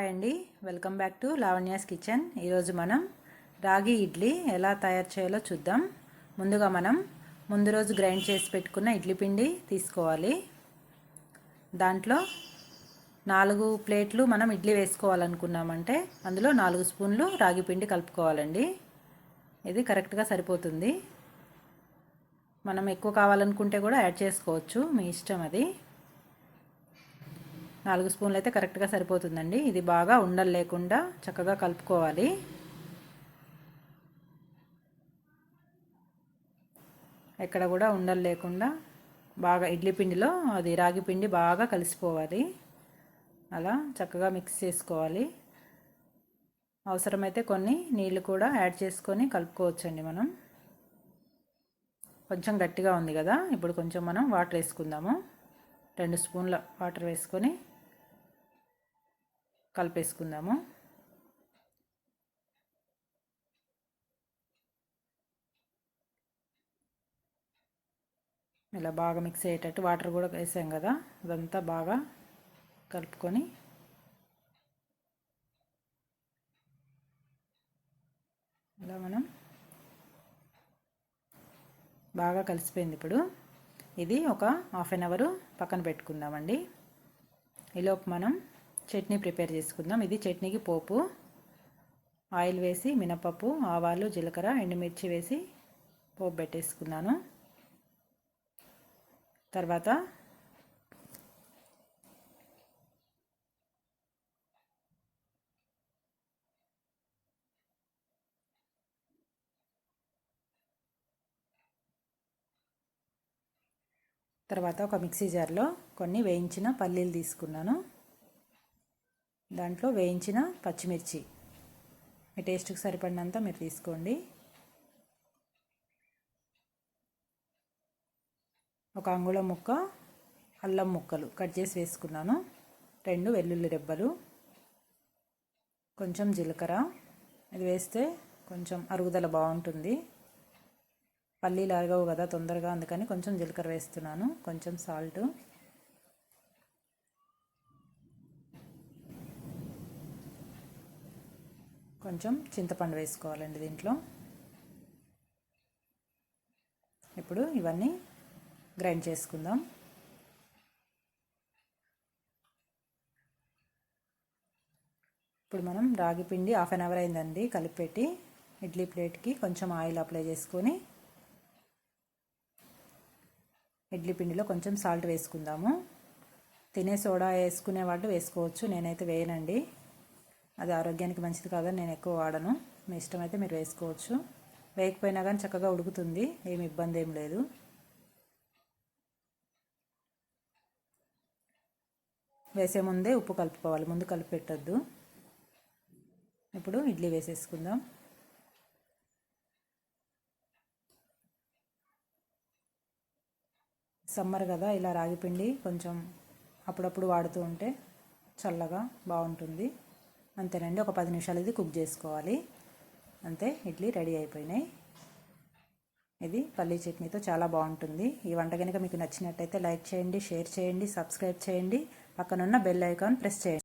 అండి, welcome back to Lavanya's kitchen. ఈరోజు మనం రాగి ఇడ్లీ ఎలా తయారు చేయాలో చూద్దాం. ముందుగా మనం ముందు రోజు గ్రైండ్ చేసి పెట్టుకున్న ఇడ్లీ పిండి తీసుకోవాలి. దాంట్లో 4 ప్లేట్లు మనం ఇడ్లీ వేసుకోవాలనుకున్నామంటే అందులో 4 స్పూన్లు రాగి పిండి కలుపుకోవాలండి. ఇది కరెక్ట్గా సరిపోతుంది. మనం ఎక్కువ కావాలనుకుంటే కూడా యాడ్ చేసుకోవచ్చు, మీ ఇష్టం అది. 4 స్పూన్లు అయితే కరెక్ట్గా సరిపోతుందండి. ఇది బాగా ఉండలు లేకుండా చక్కగా కలుపుకోవాలి. ఎక్కడ కూడా ఉండలు లేకుండా బాగా ఇడ్లీ పిండిలో అది రాగి పిండి బాగా కలిసిపోవాలి. అలా చక్కగా మిక్స్ చేసుకోవాలి. అవసరమైతే కొన్ని నీళ్ళు కూడా యాడ్ చేసుకొని కలుపుకోవచ్చండి. మనం కొంచెం గట్టిగా ఉంది కదా, ఇప్పుడు కొంచెం మనం వాటర్ వేసుకుందాము. 2 స్పూన్ల వాటర్ వేసుకొని కలిపేసుకుందాము. ఇలా బాగా మిక్స్ అయ్యేటట్టు వాటర్ కూడా వేసాం కదా, అదంతా బాగా కలుపుకొని ఇలా మనం బాగా కలిసిపోయింది. ఇప్పుడు ఇది ఒక హాఫ్ అన్ అవర్ పక్కన పెట్టుకుందామండి. ఈలోపు మనం చట్నీ ప్రిపేర్ చేసుకుందాం. ఇది చట్నీకి పోపు. ఆయిల్ వేసి మినపప్పు, ఆవాలు, జీలకర్ర, ఎండుమిర్చి వేసి పోపు పెట్టేసుకున్నాను. తర్వాత ఒక మిక్సీ జార్లో కొన్ని వేయించిన పల్లీలు తీసుకున్నాను. దాంట్లో వేయించిన పచ్చిమిర్చి, మీ టేస్ట్కి సరిపడినంత మీరు తీసుకోండి. ఒక అంగుళం ముక్క అల్లం ముక్కలు కట్ చేసి వేసుకున్నాను. 2 వెల్లుల్లి రెబ్బలు, కొంచెం జీలకర్ర. ఇది వేస్తే కొంచెం అరుగుదల బాగుంటుంది. పల్లీలు అరగవు కదా తొందరగా, అందుకని కొంచెం జీలకర్ర వేస్తున్నాను. కొంచెం సాల్ట్, కొంచెం చింతపండు వేసుకోవాలండి దీంట్లో. ఇప్పుడు ఇవన్నీ గ్రైండ్ చేసుకుందాం. ఇప్పుడు మనం రాగి పిండి హాఫ్ అన్ అవర్ అయిందండి కలిపెట్టి. ఇడ్లీ ప్లేట్కి కొంచెం ఆయిల్ అప్లై చేసుకొని ఇడ్లీ పిండిలో కొంచెం సాల్ట్ వేసుకుందాము. తినే సోడా వేసుకునే వాళ్ళు వేసుకోవచ్చు, నేనైతే వేయనండి. అది ఆరోగ్యానికి మంచిది కాదని నేను ఎక్కువ వాడను. మీ ఇష్టమైతే మీరు వేసుకోవచ్చు. వేయకపోయినా కానీ చక్కగా ఉడుకుతుంది, ఏమి ఇబ్బంది ఏం లేదు. వేసే ముందే ఉప్పు కలుపుకోవాలి, ముందు కలిపి పెట్టద్దు. ఇప్పుడు ఇడ్లీ వేసేసుకుందాం. సమ్మర్ కదా, ఇలా రాగిపిండి కొంచెం అప్పుడప్పుడు వాడుతూ ఉంటే చల్లగా బాగుంటుంది. అంతేనండి, ఒక 10 నిమిషాలు ఇది కుక్ చేసుకోవాలి. అంతే, ఇడ్లీ రెడీ అయిపోయినాయి. ఇది పల్లీ చట్నీతో చాలా బాగుంటుంది. ఈ వంట కనుక మీకు నచ్చినట్టయితే లైక్ చేయండి, షేర్ చేయండి, సబ్స్క్రైబ్ చేయండి. పక్కనున్న బెల్ ఐకాన్ ప్రెస్ చేయండి.